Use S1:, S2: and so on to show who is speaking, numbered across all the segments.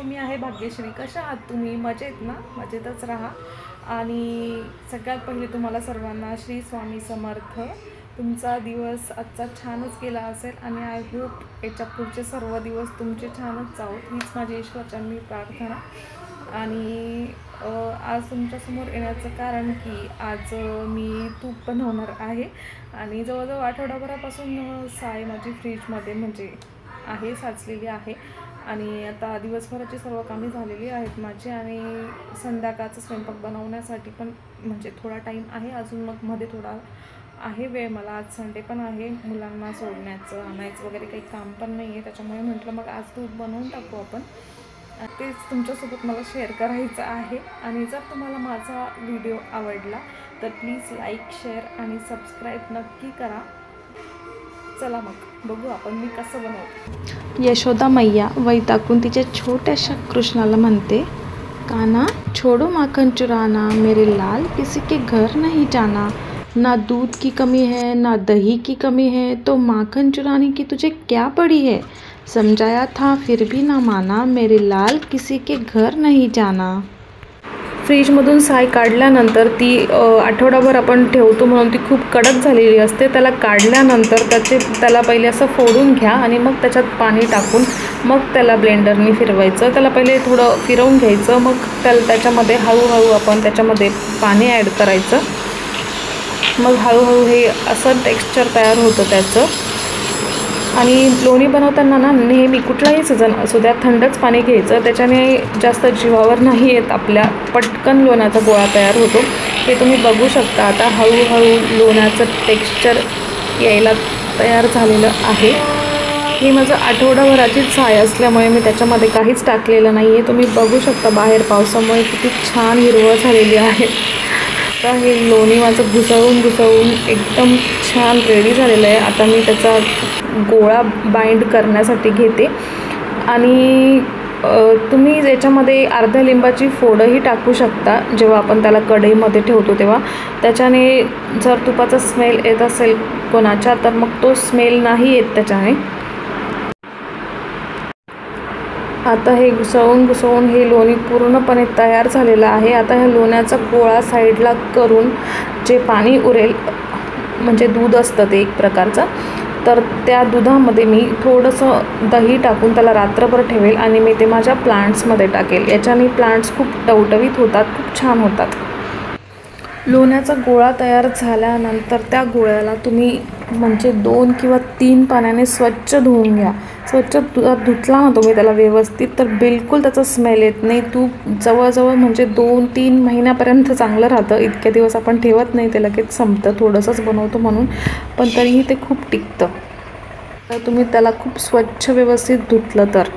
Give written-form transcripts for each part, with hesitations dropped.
S1: मी आहे भाग्यश्री. कशा आहात तुम्ही? मजेत ना? मजेतच राहा. आणि सगळ्यात पहिले तुम्हाला सर्वांना श्री स्वामी समर्थ. तुमचा दिवस आजचा छानच गेला असेल आणि आय होप याच्या पुढचे सर्व दिवस तुमचे छानच जावोत, हीच माझी ईश्वरचरणी प्रार्थना. आणि आज तुमच्यासमोर येण्याचं कारण की आज मी तूप बनवणार आहे आणि जवळजवळ आठवडाभरापासून साय माझी फ्रीजमध्ये म्हणजे आहे, साचलेली आहे. आणि आता दिवसभराची सर्व कामे झालेली आहेत माझी आणि संध्याकाळचा स्वयंपाक बनवण्यासाठी पण म्हणजे थोडा टाईम आहे अजून. मग मध्ये थोडा आहे वेळ मला. आज संडे पण आहे, मुलांना सोडण्याचं आणायचं वगैरे काही काम पण नाही आहे, त्याच्यामुळे म्हटलं मग आज दूध बनवून टाकू आपण. तेच तुमच्यासोबत मला शेअर करायचं आहे. आणि जर तुम्हाला माझा व्हिडिओ आवडला तर प्लीज लाईक, शेअर आणि सबस्क्राईब नक्की करा. चला मग बघू आपण मी कसं बनवते.
S2: यशोदा मैया वैतागून तिच्या छोट्याशा कृष्णाला म्हणते, काना छोड़ो माखन चुराना, मेरे लाल किसी के घर नहीं जाना. ना दूध की कमी है ना दही की कमी है, तो माखन चुराने की तुझे क्या पड़ी है. समझाया था फिर भी ना माना, मेरे लाल किसी के घर नहीं जाना. फ्रीजमधून साय काढल्यानंतर ती आठवडाभर आपण ठेवतो म्हणून ती खूप कडक झालेली असते. त्याला काढल्यानंतर त्याला पहिले असं फोडून घ्या आणि मग त्याच्यात पाणी टाकून मग त्याला ब्लेंडरने फिरवायचं. त्याला पहिले थोडं फिरवून घ्यायचं, मग त्याच्यामध्ये हळूहळू आपण त्याच्यामध्ये पाणी ॲड करायचं. मग हळूहळू हे असं टेक्स्चर तयार होतं त्याचं. आणि लोणी बनवताना ना नेहमी कुठलाही सीझन असू द्या थंडच पाणी घ्यायचं, त्याच्याने जास्त जीवावर नाही येत, आपल्या पटकन लोण्याचा गोळा तयार होतो. हे तुम्ही बघू शकता. आता हळूहळू लोण्याचं टेक्स्चर यायला तयार झालेलं आहे. ही माझं आठवडाभराचीच साय असल्यामुळे मी त्याच्यामध्ये काहीच टाकलेलं नाही आहे. तुम्ही बघू शकता बाहेर पावसामुळे किती छान हिरवळ झालेली आहे. आता हे लोणी माझं घुसळून एकदम छान रेडी झालेलं आहे. आता मी त्याचा गोळा बाइंड करण्यासाठी घेते. आणि तुम्ही याच्यामध्ये अर्ध्या लिंबाची फोडही टाकू शकता जेव्हा आपण त्याला कढईमध्ये ठेवतो तेव्हा. त्याच्याने जर तुपाचा स्मेल येत असेल कोणाच्या तर मग तो स्मेल नाही येत त्याच्याने. आता हे घुसळून हे लोणी पूर्णपणे तयार झालेलं आहे. आता ह्या लोण्याचा गोळा साईडला करून जे पाणी उरेल म्हणजे दूध असतं ते एक प्रकारचं, तर त्या दुधामध्ये मी थोडंसं दही टाकून त्याला रात्रभर ठेवेल आणि मी ते माझ्या प्लांट्समध्ये टाकेल. याच्याने प्लांट्स खूप टवटवीत होतात, खूप छान होतात. लोण्याचा गोळा तयार झाल्यानंतर त्या गोळ्याला तुम्ही म्हणजे 2 किंवा 3 पाण्याने स्वच्छ धुवून घ्या. स्वच्छ धुतला ना तुम्ही त्याला व्यवस्थित तर बिलकुल त्याचा स्मेल येत नाही. तूप जवळजवळ म्हणजे 2-3 महिन्यापर्यंत चांगलं राहतं. इतके दिवस आपण ठेवत नाही, ते लगेच संपतं, थोडंसंच बनवतो म्हणून, पण तरीही ते खूप टिकतं. तर तुम्ही त्याला खूप स्वच्छ व्यवस्थित धुतलं तर.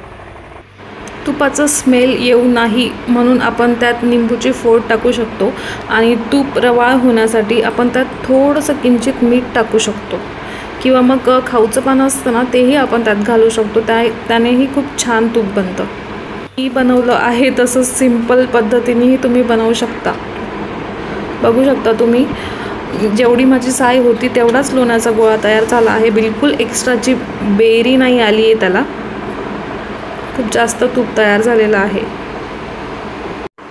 S2: तुपाचं स्मेल येऊ नाही म्हणून आपण त्यात निंबूची फोड टाकू शकतो. आणि तूप रवाळ होण्यासाठी आपण त्यात थोडंसं किंचित मीठ टाकू शकतो. किंवा मग खाऊचं पानं असतं ना तेही आपण त्यात घालू शकतो. त्यानेही खूप छान तूप बनतं. मी बनवलं आहे तसं सिंपल पद्धतीनेही तुम्ही बनवू शकता. बघू शकता तुम्ही, जेवढी माझी साय होती तेवढाच लोण्याचा गोळा तयार झाला आहे. बिलकुल एक्स्ट्राची बेरी नाही आली आहे त्याला. खूप जास्त तूप तयार झालेलं आहे.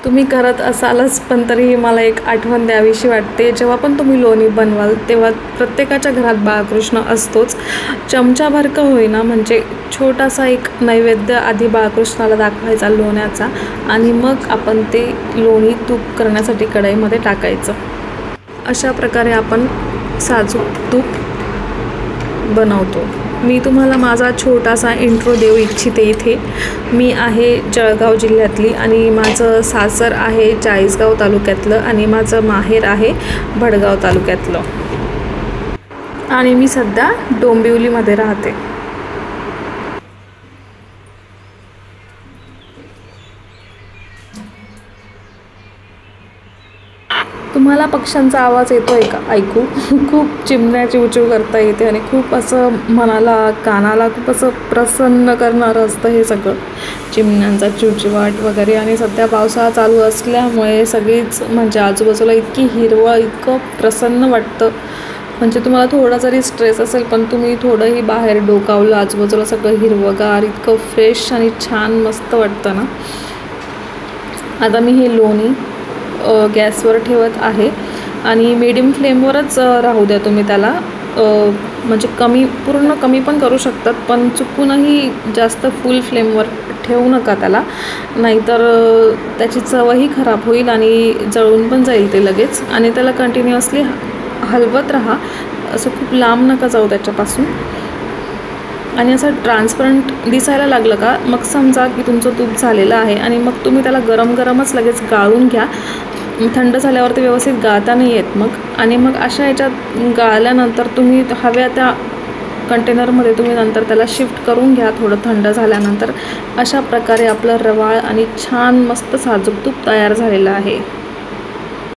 S2: तुम्ही करत असालच, पण तरीही मला एक आठवण द्यावीशी वाटते. जेव्हा पण तुम्ही लोणी बनवाल तेव्हा प्रत्येकाच्या घरात बाळकृष्ण असतोच. चमचाभर का होईना म्हणजे छोटासा एक नैवेद्य आधी बाळकृष्णाला दाखवायचा लोण्याचा आणि मग आपण ते लोणी तूप करण्यासाठी कढईमध्ये टाकायचं. अशा प्रकारे आपण साजूक तूप बनवतो. मी तुम्हाला माझा छोटासा इंट्रो देऊ इच्छिते. इथे मी आहे जळगाव जिल्ह्यातली आणि माझं सासर आहे चाळीसगाव तालुक्यातलं आणि माझं माहेर आहे भडगाव तालुक्यातलं आणि मी सध्या डोंबिवलीमध्ये राहते. तुम्हाला पक्ष्यांचा आवाज येतोय का ऐकू? खूप चिमण्या चिवचिव करता येते आणि खूप असं मनाला कानाला खूप असं प्रसन्न करणारं असतं हे सगळं, चिमण्यांचा चिवचिवाट वगैरे. आणि सध्या पावसाळा चालू असल्यामुळे सगळीच म्हणजे आजूबाजूला इतकी हिरवळ, इतकं प्रसन्न वाटतं म्हणजे तुम्हाला थोडा जरी स्ट्रेस असेल पण तुम्ही थोडंही बाहेर डोकावलं, आजूबाजूला सगळं हिरवंगार, इतकं फ्रेश आणि छान मस्त वाटतं ना. आता मी हे लोणी गॅसवर ठेवत आहे आणि मीडियम फ्लेमवरच राहू द्या तुम्ही त्याला. म्हणजे पूर्ण कमी पण करू शकतात, पण चुकूनही जास्त फुल फ्लेमवर ठेवू नका त्याला, नाहीतर त्याची चवही खराब होईल आणि जळून पण जाईल ते लगेच. आणि त्याला कंटिन्युअसली हलवत राहा, असं खूप लांब नका जाऊ त्याच्यापासून. आणि असं ट्रान्सपरंट दिसायला लागलं का मग समजा की तुमचं तूप झालेलं आहे आणि मग तुम्ही त्याला गरमच लगेच गाळून घ्या. थंड झाल्यावर ते व्यवस्थित गाळता नाही येत मग. आणि मग अशा ह्याच्यात गाळल्यानंतर तुम्ही हव्या त्या कंटेनरमध्ये तुम्ही नंतर त्याला शिफ्ट करून घ्या थोडं थंड झाल्यानंतर. अशा प्रकारे आपलं रवाळ आणि छान मस्त साजूक तूप तयार झालेलं आहे.